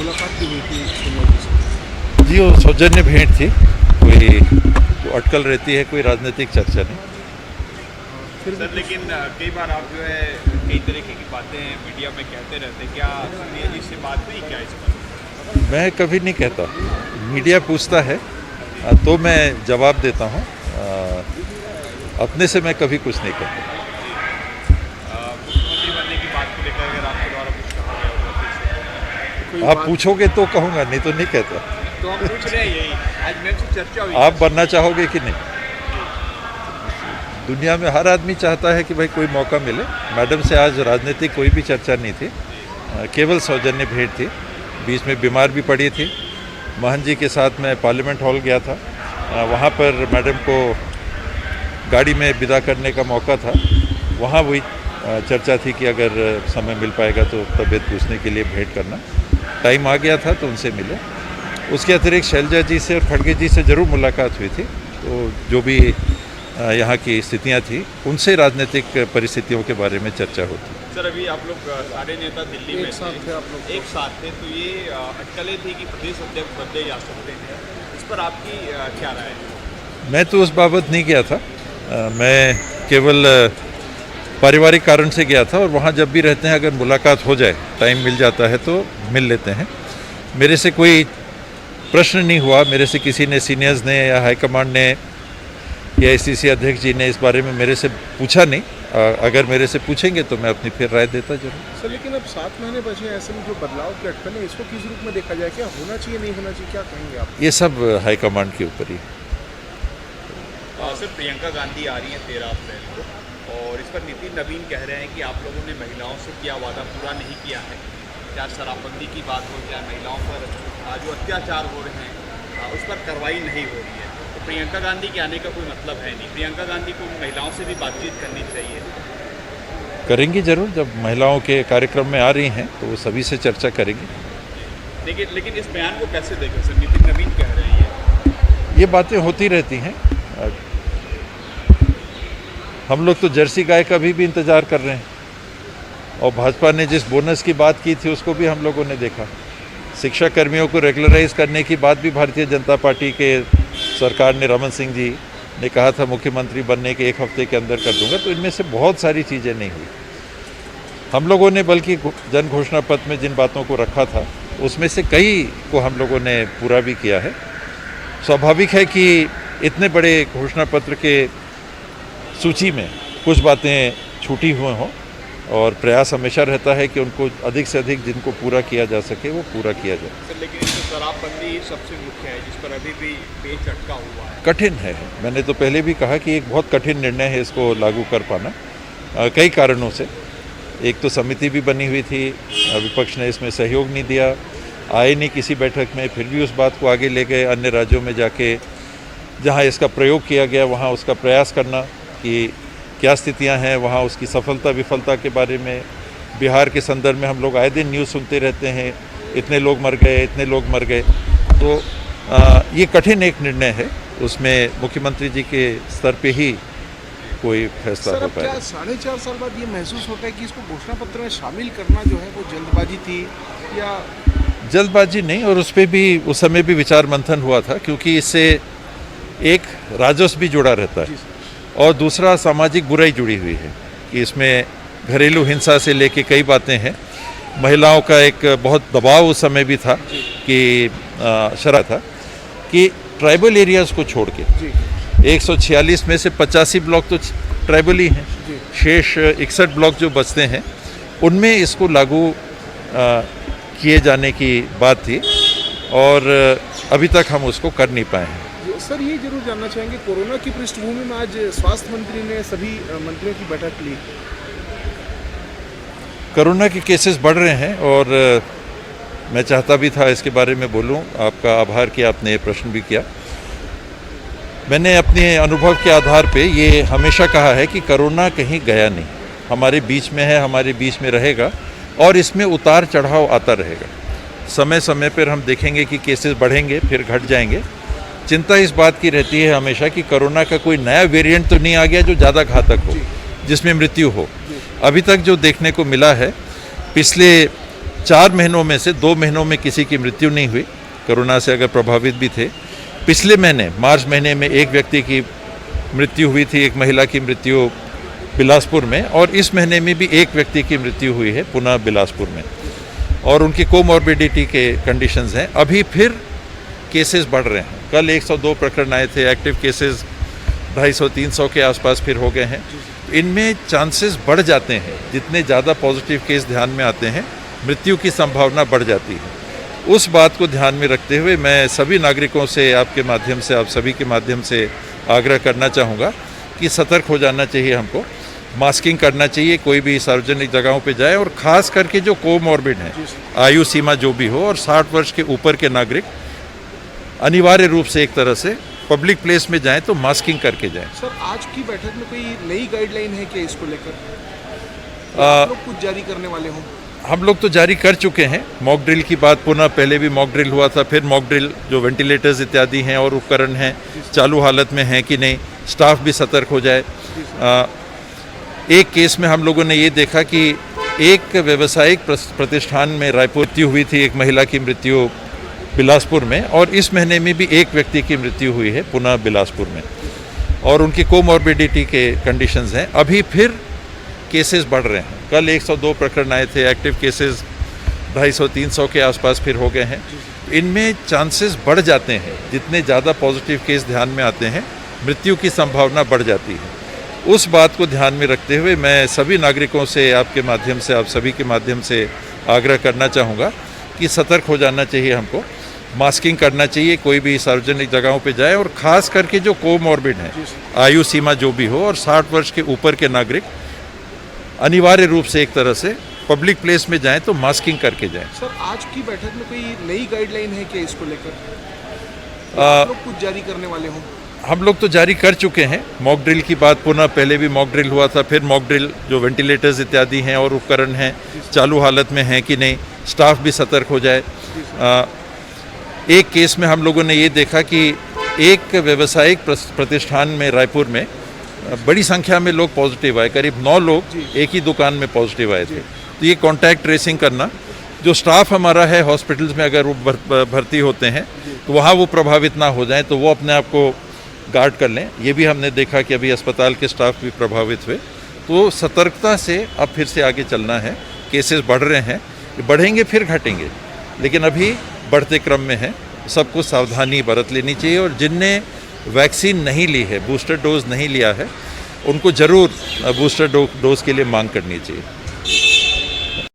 मुलाकात भी हुई थी सोनिया जी से। जी, वो सौजन्य भेंट थी, कोई तो अटकल रहती है, कोई राजनीतिक चर्चा नहीं। फिर सर लेकिन कई बार आप जो है कई तरीके की बातें मीडिया में कहते रहते हैं, क्या सोनिया जी से बात हुई क्या इस पर? मैं कभी नहीं कहता, मीडिया पूछता है तो मैं जवाब देता हूँ, अपने से मैं कभी कुछ नहीं कहता। मुख्यमंत्री बनने की बात को लेकर अगर आपके द्वारा कुछ कहा गया होगा फिर से? कोई आप बात- पूछोगे तो कहूँगा, नहीं तो नहीं कहता। तो हम पूछ रहे हैं यही, आज मेरे से चर्चा हुई। आप बनना चाहोगे कि नहीं? दुनिया में हर आदमी चाहता है कि भाई कोई मौका मिले। मैडम से आज राजनीतिक कोई भी चर्चा नहीं थी, केवल सौजन्य भेंट थी। बीच में बीमार भी पड़ी थी। महन जी के साथ मैं पार्लियामेंट हॉल गया था, वहाँ पर मैडम को गाड़ी में विदा करने का मौका था। वहाँ वही चर्चा थी कि अगर समय मिल पाएगा तो तबीयत पूछने के लिए भेंट करना। टाइम आ गया था तो उनसे मिले। उसके अतिरिक्त शैलजा जी से और खड़गे जी से ज़रूर मुलाकात हुई थी। तो जो भी यहाँ की स्थितियाँ थी, उनसे राजनीतिक परिस्थितियों के बारे में चर्चा होती। सर अभी आप लोग सारे नेता दिल्ली में एक साथ थे आप लोग। एक साथ थे, तो ये अटकलें थी कि प्रदेश अध्यक्ष बदले जा सकते हैं, इस पर आपकी क्या राय है? मैं तो उस बाबत नहीं गया था, मैं केवल पारिवारिक कारण से गया था। और वहाँ जब भी रहते हैं, अगर मुलाकात हो जाए, टाइम मिल जाता है तो मिल लेते हैं। मेरे से कोई प्रश्न नहीं हुआ, मेरे से किसी ने, सीनियर्स ने या हाईकमांड ने या AICC अध्यक्ष जी ने इस बारे में मेरे से पूछा नहीं। अगर मेरे से पूछेंगे तो मैं अपनी फिर राय देता जरूर। सर लेकिन अब 7 महीने बचे हैं, ऐसे में जो बदलाव की अटकल है इसको किस रूप में देखा जाए, क्या होना चाहिए नहीं होना चाहिए, क्या कहेंगे आप? ये सब हाईकमांड के ऊपर ही। सर प्रियंका गांधी आ रही हैं 13 अप्रैल को, और इस पर नितिन नवीन कह रहे हैं कि आप लोगों ने महिलाओं से किया वादा पूरा नहीं किया है। चाहे शराबबंदी की बात हो, चाहे महिलाओं पर जो अत्याचार हो रहे हैं उस पर कार्रवाई नहीं हो रही है। तो प्रियंका गांधी के आने का कोई मतलब है नहीं। प्रियंका गांधी को महिलाओं से भी बातचीत करनी चाहिए। करेंगी जरूर, जब महिलाओं के कार्यक्रम में आ रही हैं तो वो सभी से चर्चा करेंगी। लेकिन इस बयान को कैसे देखें सर? नितिन नवीन कह रहे हैं ये बातें होती रहती हैं। हम लोग तो जर्सी गाय का भी इंतज़ार कर रहे हैं, और भाजपा ने जिस बोनस की बात की थी उसको भी हम लोगों ने देखा। शिक्षा कर्मियों को रेगुलराइज करने की बात भी भारतीय जनता पार्टी के सरकार ने, रमन सिंह जी ने कहा था मुख्यमंत्री बनने के 1 हफ्ते के अंदर कर दूंगा। तो इनमें से बहुत सारी चीज़ें नहीं हुई। हम लोगों ने बल्कि जन घोषणा पत्र में जिन बातों को रखा था उसमें से कई को हम लोगों ने पूरा भी किया है। स्वाभाविक है कि इतने बड़े घोषणा पत्र के सूची में कुछ बातें छूटी हुई हों, और प्रयास हमेशा रहता है कि उनको अधिक से अधिक जिनको पूरा किया जा सके वो पूरा किया जाए। सर लेकिन इसमें शराबबंदी सबसे मुख्य है, जिस पर अभी भी पेच अटका हुआ है। कठिन है, मैंने तो पहले भी कहा कि एक बहुत कठिन निर्णय है इसको लागू कर पाना, कई कारणों से। एक तो समिति भी बनी हुई थी, विपक्ष ने इसमें सहयोग नहीं दिया, आए नहीं किसी बैठक में, फिर भी उस बात को आगे ले गए। अन्य राज्यों में जाके जहाँ इसका प्रयोग किया गया वहाँ उसका प्रयास करना कि क्या स्थितियाँ हैं वहाँ, उसकी सफलता विफलता के बारे में। बिहार के संदर्भ में हम लोग आए दिन न्यूज़ सुनते रहते हैं, इतने लोग मर गए, इतने लोग मर गए। तो ये कठिन एक निर्णय है, उसमें मुख्यमंत्री जी के स्तर पे ही कोई फैसला सर हो अब क्या पाएगा। 4.5 साल बाद ये महसूस होता है कि इसको घोषणा पत्र में शामिल करना जो है वो जल्दबाजी थी, या जल्दबाजी नहीं, और उस पर भी उस समय भी विचार मंथन हुआ था, क्योंकि इससे एक राजस्व भी जुड़ा रहता है और दूसरा सामाजिक बुराई जुड़ी हुई है कि इसमें घरेलू हिंसा से लेके कई बातें हैं। महिलाओं का एक बहुत दबाव उस समय भी था कि शरा था कि ट्राइबल एरियाज़ को छोड़ के जी 146 में से 85 ब्लॉक तो ट्राइबल ही हैं, जी शेष 61 ब्लॉक जो बचते हैं उनमें इसको लागू किए जाने की बात थी, और अभी तक हम उसको कर नहीं पाए हैं। सर ये जरूर जानना चाहेंगे, कोरोना की पृष्ठभूमि में आज स्वास्थ्य मंत्री ने सभी मंत्रियों की बैठक ली। कोरोना के केसेस बढ़ रहे हैं, और मैं चाहता भी था इसके बारे में बोलूं। आपका आभार कि आपने ये प्रश्न भी किया। मैंने अपने अनुभव के आधार पे ये हमेशा कहा है कि कोरोना कहीं गया नहीं, हमारे बीच में है, हमारे बीच में रहेगा, और इसमें उतार चढ़ाव आता रहेगा। समय समय पर हम देखेंगे कि केसेस बढ़ेंगे फिर घट जाएंगे। चिंता इस बात की रहती है हमेशा कि कोरोना का कोई नया वेरिएंट तो नहीं आ गया जो ज़्यादा घातक हो, जिसमें मृत्यु हो। अभी तक जो देखने को मिला है पिछले 4 महीनों में से 2 महीनों में किसी की मृत्यु नहीं हुई, कोरोना से अगर प्रभावित भी थे। पिछले महीने मार्च महीने में एक व्यक्ति की मृत्यु हुई थी, एक महिला की मृत्यु बिलासपुर में, और इस महीने में भी एक व्यक्ति की मृत्यु हुई है पुनः बिलासपुर में, और उनकी कोमॉर्बिडिटी के कंडीशंस हैं। अभी फिर केसेस बढ़ रहे हैं। कल 102 प्रकरण आए थे, एक्टिव केसेस 250-300 के आसपास फिर हो गए हैं। इनमें चांसेस बढ़ जाते हैं, जितने ज़्यादा पॉजिटिव केस ध्यान में आते हैं मृत्यु की संभावना बढ़ जाती है। उस बात को ध्यान में रखते हुए मैं सभी नागरिकों से आपके माध्यम से, आप सभी के माध्यम से आग्रह करना चाहूँगा कि सतर्क हो जाना चाहिए हमको, मास्किंग करना चाहिए, कोई भी सार्वजनिक जगहों पे जाए, और ख़ास करके जो कोमॉर्बिड हैं, आयु सीमा जो भी हो, और 60 वर्ष के ऊपर के नागरिक अनिवार्य रूप से एक तरह से पब्लिक प्लेस में जाएं तो मास्किंग करके जाएं। सर, आज की बैठक में कोई नई गाइडलाइन है क्या इसको लेकर? आप लोग कुछ जारी करने वाले हों? हम लोग तो जारी कर चुके हैं। मॉक ड्रिल की बात पुनः, पहले भी मॉक ड्रिल हुआ था, फिर मॉक ड्रिल जो वेंटिलेटर्स इत्यादि हैं और उपकरण हैं चालू हालत में हैं कि नहीं, स्टाफ भी सतर्क हो जाए। एक केस में हम लोगों ने ये देखा कि एक व्यावसायिक प्रतिष्ठान में रायपुर मृत्यु हुई थी, एक महिला की मृत्यु बिलासपुर में, और इस महीने में भी एक व्यक्ति की मृत्यु हुई है पुनः बिलासपुर में, और उनकी कोमॉर्बिडिटी के कंडीशंस हैं। अभी फिर केसेस बढ़ रहे हैं। कल 102 प्रकरण आए थे, एक्टिव केसेस 250-300 के आसपास फिर हो गए हैं। इनमें चांसेस बढ़ जाते हैं, जितने ज़्यादा पॉजिटिव केस ध्यान में आते हैं मृत्यु की संभावना बढ़ जाती है। उस बात को ध्यान में रखते हुए मैं सभी नागरिकों से आपके माध्यम से, आप सभी के माध्यम से आग्रह करना चाहूँगा कि सतर्क हो जाना चाहिए हमको, मास्किंग करना चाहिए, कोई भी सार्वजनिक जगहों पे जाए, और ख़ास करके जो कोमॉर्बिड हैं, आयु सीमा जो भी हो, और 60 वर्ष के ऊपर के नागरिक अनिवार्य रूप से एक तरह से पब्लिक प्लेस में जाएं तो मास्किंग करके जाएं। सर, आज की बैठक में कोई नई गाइडलाइन है क्या इसको लेकर? आप लोग कुछ जारी करने वाले हों? हम लोग तो जारी कर चुके हैं। मॉक ड्रिल की बात पुनः, पहले भी मॉक ड्रिल हुआ था, फिर मॉक ड्रिल जो वेंटिलेटर्स इत्यादि हैं और उपकरण हैं चालू हालत में हैं कि नहीं, स्टाफ भी सतर्क हो जाए। एक केस में हम लोगों ने ये देखा कि एक व्यावसायिक प्रतिष्ठान में रायपुर में बड़ी संख्या में लोग पॉजिटिव आए, करीब 9 लोग एक ही दुकान में पॉजिटिव आए थे। तो ये कॉन्टैक्ट ट्रेसिंग करना, जो स्टाफ हमारा है हॉस्पिटल्स में अगर वो भर्ती होते हैं तो वहाँ वो प्रभावित ना हो जाएं, तो वो अपने आप को गार्ड कर लें। ये भी हमने देखा कि अभी अस्पताल के स्टाफ भी प्रभावित हुए। तो सतर्कता से अब फिर से आगे चलना है। केसेस बढ़ रहे हैं, बढ़ेंगे फिर घटेंगे, लेकिन अभी बढ़ते क्रम में है। सबको सावधानी बरत लेनी चाहिए, और जिनने वैक्सीन नहीं ली है, बूस्टर डोज नहीं लिया है, उनको ज़रूर बूस्टर डोज के लिए मांग करनी चाहिए।